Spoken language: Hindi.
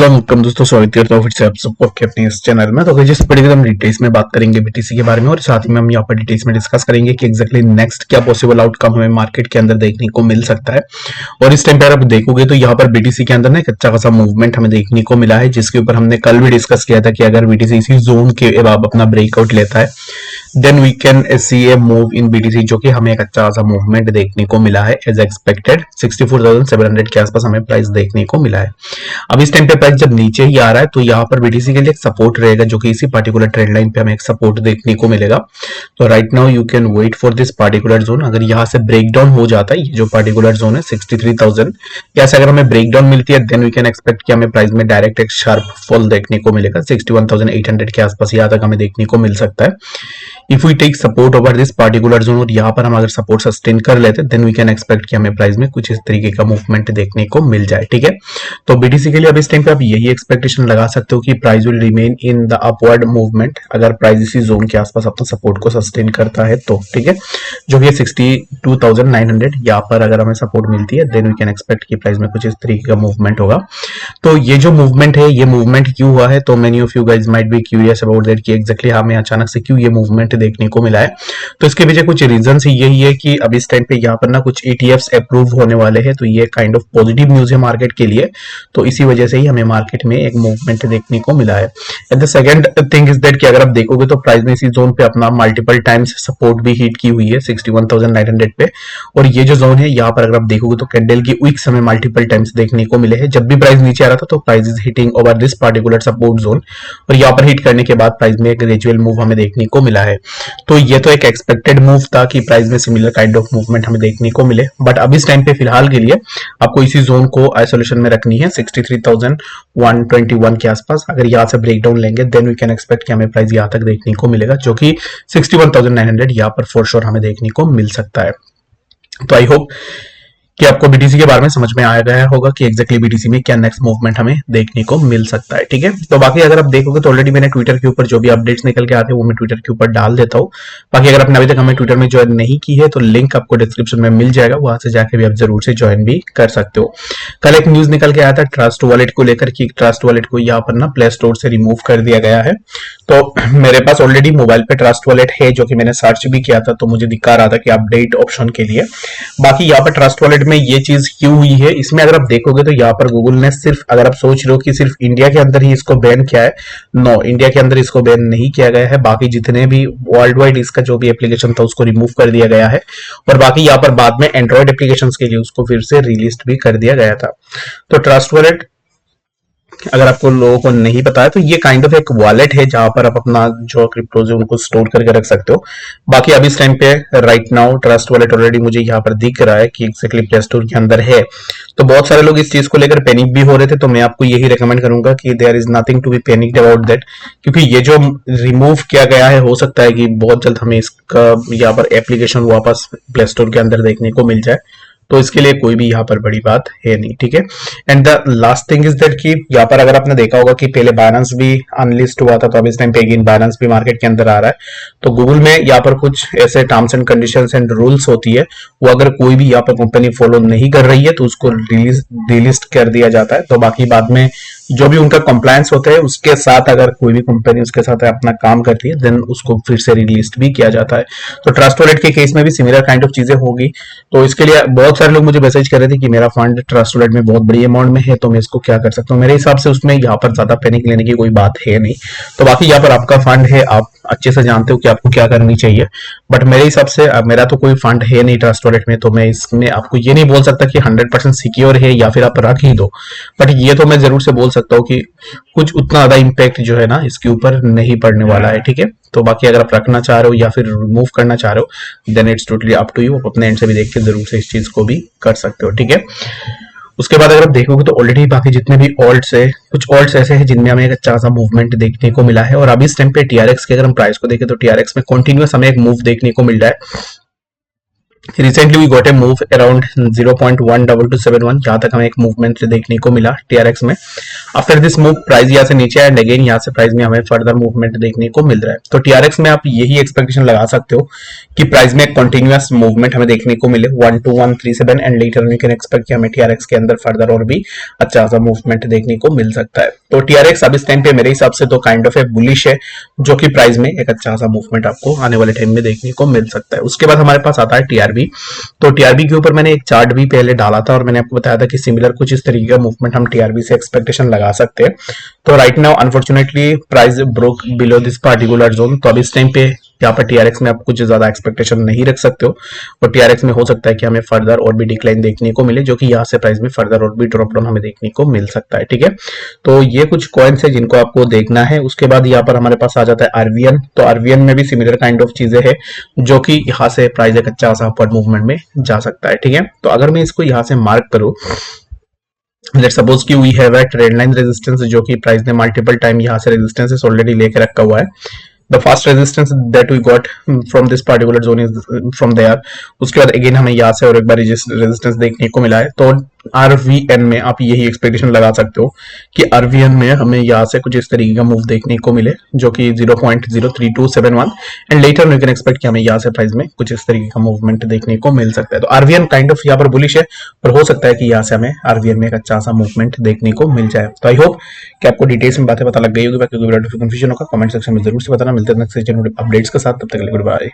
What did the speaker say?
वेलकम दोस्तों, स्वागत करता हूँ फिर से आप सबको आपके अपने इस चैनल में। तो अगर जिस पर्टिकुलर हम डिटेल्स में बात करेंगे बीटीसी के बारे में, और साथ में हम यहाँ पर डिटेल्स में डिस्कस करेंगे कि एग्जैक्टली नेक्स्ट क्या पॉसिबल आउटकम हमें मार्केट के अंदर देखने को मिल सकता है। और इस टाइम पर आप देखोगे तो यहाँ पर बीटीसी के अंदर ना एक अच्छा खासा मूवमेंट हमें देखने को मिला है, जिसके ऊपर हमने कल भी डिस्कस किया था कि अगर बीटीसी इसी जोन के अब अपना ब्रेकआउट लेता है then we can see a move in BTC, जो कि हमें एक अच्छा खासा मूवमेंट देखने को मिला है एज एक्सपेक्टेड। 64,700 के आसपास हमें प्राइस देखने को मिला है। अब इस टाइम पे प्राइस जब नीचे ही आ रहा है तो यहाँ पर बीटीसी के लिए एक सपोर्ट रहेगा, जो कि इसी पर्टिकुलर ट्रेंड लाइन पे हमें एक सपोर्ट देखने को मिलेगा। तो right now you can wait for this particular zone. अगर यहाँ से ब्रेक डाउन हो जाता है, ये जो पर्टिकुलर जोन है 63,000, या से अगर हमें ब्रेक डाउन मिलती है देन वी कैन एक्सपेक्ट कि हमें प्राइस में डायरेक्ट एक शार्प फॉल देखने को मिलेगा। 61,800 के आसपास यहाँ तक हमें देखने को मिल सकता है if we take support over this particular zone. और यहाँ पर हम अगर सपोर्ट सस्टेन कर लेते हैं देन वी कैन एक्सपेक्ट कि हमें प्राइस में कुछ इस तरीके का मूवमेंट देखने को मिल जाए। ठीक है, तो बीटीसी के लिए अब इस टाइम पे आप यही एक्सपेक्टेशन लगा सकते हो कि price will remain in the upward movement, अगर प्राइस इसी जोन के आसपास अपना सपोर्ट को सस्टेन करता है तो। ठीक है, जो कि 62,900 यहाँ पर अगर हमें सपोर्ट मिलती है देन वी कैन एक्सपेक्ट कि प्राइस में कुछ इस तरीके का मूवमेंट होगा। तो ये जो मूवमेंट है, ये मूवमेंट क्यों हुआ है, तो many of you guys might be curious about that कि एग्जैक्टली हमें अचानक से क्यों ये मूवमेंट देखने को मिला है। तो इसके पीछे कुछ रीजन यही है कि अब इस टाइम पे यहाँ पर ना कुछ ETFs अप्रूव होने वाले हैं, तो ये काइंड ऑफ पॉजिटिव न्यूज है मार्केट के लिए। तो इसी वजह से ही हमें मार्केट में एक मूवमेंट देखने को मिला है। And the second thing is that कि अगर आप देखोगे तो प्राइस में इसी जोन पे अपना मल्टीपल टाइम्स सपोर्ट भी हिट की हुई है 61,900 पे। और ये जो जोन है यहाँ पर अगर आप देखोगे तो कैंडल की विक्स हमें मल्टीपल टाइम्स देखने को मिले हैं। जब भी प्राइस नीचे आ रहा था तो price is hitting over this particular support zone, और यहाँ पर हिट करने के बाद प्राइस में एक ग्रेजुअल मूव हमें देखने को मिला है। तो ये तो एक एक्सपेक्टेड मूव था कि प्राइस में सिमिलर काइंड ऑफ मूवमेंट हमें देखने को मिले, बट अब इस टाइम पे फिलहाल के लिए आपको इसी जोन को आइसोलेशन में रखनी है 63,121 के आसपास। अगर यहाँ से ब्रेकडाउन लेंगे देन वी कैन एक्सपेक्ट कि हमें प्राइस यहाँ तक देखने को मिलेगा, जो कि 61,900 यहाँ पर फॉर श्योर हमें देखने को मिल सकता है। तो आई होप कि आपको बीटीसी के बारे में समझ में आ गया होगा कि एग्जैक्टली बीटीसी में क्या नेक्स्ट मूवमेंट हमें देखने को मिल सकता है। ठीक है, तो बाकी अगर आप देखोगे तो ऑलरेडी मैंने ट्विटर के ऊपर जो भी अपडेट्स निकल के आते हैं वो मैं ट्विटर के ऊपर डाल देता हूँ। बाकी अगर आपने अभी तक हमें ट्विटर में ज्वाइन नहीं की है तो लिंक आपको डिस्क्रिप्शन में मिल जाएगा, वहां से जाकर भी आप जरूर से ज्वाइन भी कर सकते हो। कल एक न्यूज निकल के आया था ट्रस्ट वॉलेट को लेकर कि ट्रस्ट वॉलेट को यहाँ पर ना प्ले स्टोर से रिमूव कर दिया गया है। तो मेरे पास ऑलरेडी मोबाइल पे ट्रस्ट वॉलेट है, जो कि मैंने सर्च भी किया था, तो मुझे दिखा रहा था कि अपडेट ऑप्शन के लिए। बाकी यहाँ पर ट्रस्ट वॉलेट में ये चीज क्यों हुई है, इसमें अगर आप देखोगे तो यहाँ पर गूगल ने सिर्फ, अगर आप सोच रहे हो कि सिर्फ इंडिया के अंदर ही इसको बैन किया है, नो, इंडिया के अंदर इसको बैन नहीं किया गया है। बाकी जितने भी वर्ल्ड वाइड इसका जो भी एप्लीकेशन था उसको रिमूव कर दिया गया है, और बाकी यहाँ पर बाद में एंड्रॉइड एप्लीकेशन के लिए उसको फिर से रिलीज भी कर दिया गया था। तो ट्रस्ट वॉलेट अगर आपको लोगों को नहीं पता है तो ये काइंड ऑफ एक वॉलेट है जहां पर आप अपना जो क्रिप्टोज है उनको स्टोर करके रख सकते हो। बाकी अब इस टाइम पे right now trust wallet already मुझे यहाँ पर दिख रहा है कि एक्जैक्टली प्ले स्टोर के अंदर है। तो बहुत सारे लोग इस चीज को लेकर पैनिक भी हो रहे थे, तो मैं आपको यही रेकमेंड करूंगा कि there is nothing to be panicked about that, क्योंकि ये जो रिमूव किया गया है हो सकता है कि बहुत जल्द हमें इसका यहाँ पर एप्लीकेशन वापस प्ले स्टोर के अंदर देखने को मिल जाए। तो इसके लिए कोई भी यहाँ पर बड़ी बात है नहीं। ठीक है, and the last thing is that कि यहाँ पर अगर आपने देखा होगा कि पहले बाइनेंस भी अनलिस्ट हुआ था, तो अब इस टाइम पे अगेन बाइनेंस भी मार्केट के अंदर आ रहा है। तो गूगल में यहाँ पर कुछ ऐसे terms and conditions and rules होती है, वो अगर कोई भी यहाँ पर कंपनी फॉलो नहीं कर रही है तो उसको डिलिस्ट कर दिया जाता है। तो बाकी बाद में जो भी उनका कंप्लायंस होता है उसके साथ अगर कोई भी कंपनी उसके साथ अपना काम करती है देन उसको फिर से रिलिस्ट भी किया जाता है। तो ट्रस्ट वॉलेट के केस में भी सिमिलर काइंड ऑफ चीजें होगी। तो इसके लिए बहुत सारे लोग मुझे मैसेज कर रहे थे कि मेरा फंड ट्रस्ट वॉलेट में बहुत बड़ी अमाउंट में है, तो मैं इसको क्या कर सकता हूँ। मेरे हिसाब से उसमें यहाँ पर ज्यादा पैनिक लेने की कोई बात है नहीं। तो बाकी यहाँ पर आपका फंड है, आप अच्छे से जानते हो कि आपको क्या करनी चाहिए, बट मेरे हिसाब से मेरा तो कोई फंड है नहीं ट्रस्ट वॉलेट में, तो मैं इसमें आपको ये नहीं बोल सकता कि 100% सिक्योर है या फिर आप रख ही दो। बट ये तो मैं जरूर से बोल सकता हूँ कि कुछ उतना ज्यादा इम्पैक्ट जो है ना इसके ऊपर नहीं पड़ने वाला है। ठीक है, तो बाकी अगर आप रखना चाह रहे हो या फिर रिमूव करना चाह रहे हो then it's totally up to you, आप अपने एंड से भी देख के जरूर से इस चीज को भी कर सकते हो। ठीक है, उसके बाद अगर आप देखोगे तो ऑलरेडी बाकी जितने भी ऑल्ट्स है, कुछ ऑल्ट्स ऐसे हैं जिनमें हमें एक अच्छा सा मूवमेंट देखने को मिला है। और अभी इस टाइम पे टीआरएक्स के अगर हम प्राइस को देखें तो टीआरएक्स में कंटिन्यूअस हमें एक मूव देखने को मिल रहा है। Recently we got a move around 0.12271, यहाँ तक हमें एक मूवमेंट देखने को मिला टीआरएक्स में। आफ्टर दिस मूव प्राइस यहाँ से नीचे एंड अगेन यहाँ से प्राइस में हमें फर्दर मूवमेंट देखने को मिल रहा है। तो टीआरएक्स में आप यही एक्सपेक्टेशन लगा सकते हो कि प्राइस में कंटिन्यूअस मूवमेंट हमें देखने को मिले 12137 and later you can expect कि हमें टीआरएक्स के अंदर फर्दर और भी अच्छा सा मूवमेंट देखने को मिल सकता है। तो टीआरएक्स अब इस टाइम पे मेरे हिसाब से तो काइंड ऑफ ए बुलिश है, जो कि प्राइस में एक अच्छा सा मूवमेंट आपको आने वाले टाइम में देखने को मिल सकता है। उसके बाद हमारे पास आता है टीआरबी। तो टीआरबी के ऊपर मैंने एक चार्ट भी पहले डाला था और मैंने आपको बताया था कि सिमिलर कुछ इस तरीके का मूवमेंट हम टीआरबी से एक्सपेक्टेशन लगा सकते हैं। तो right now unfortunately price broke below this particular zone. तो अब इस टाइम पे यहाँ पर टीआरएक्स में आप कुछ ज्यादा एक्सपेक्टेशन नहीं रख सकते हो और टीआरएक्स में हो सकता है कि हमें फर्दर और भी डिक्लाइन देखने को मिले, जो कि यहाँ से प्राइस में फर्दर और भी ड्रॉप डाउन हमें देखने को मिल सकता है। ठीक है, तो ये कुछ कॉइन्स है जिनको आपको देखना है। उसके बाद यहाँ पर हमारे पास आ जाता है आरवीएन। तो आरवीएन में भी सिमिलर काइंड ऑफ चीजें हैं, जो कि यहाँ से प्राइस एक अच्छा सा अपवर्ड मूवमेंट में जा सकता है। ठीक है, तो अगर मैं इसको यहाँ से मार्क करूँ, लेट्स सपोज कि we have a trend line resistance, जो कि प्राइस ने मल्टीपल टाइम यहाँ से रेजिस्टेंसेस ऑलरेडी लेके रखा हुआ है। The first resistance that we got from this particular zone is from there. उसके बाद अगेन हमें यहाँ से और एक बार रेजिस्टेंस देखने को मिला है। तो आरवीएन में आप यही एक्सपेक्टेशन लगा सकते हो कि आरवीएन में हमें यहाँ से कुछ इस तरीके का मूव देखने को मिले, जो कि 0.03271 and later you can expect कि हमें यहाँ से प्राइस में कुछ इस तरीके का मूवमेंट देखने को मिल सकता है। तो आरवीएन काइंड ऑफ यहाँ पर बुलिश है, पर हो सकता है कि यहाँ से हमें आरवीएन में एक अच्छा सा मूवमेंट देखने को मिल जाए। तो आई होप कि आपको डिटेल्स में बातें पता लग गई होगी। बाकी कंफ्यूजन होगा कमेंट सेक्शन में जरूर से बताना। मिलते हैं नेक्स्ट अपडेट्स के साथ, तब तक के लिए गुड बाय।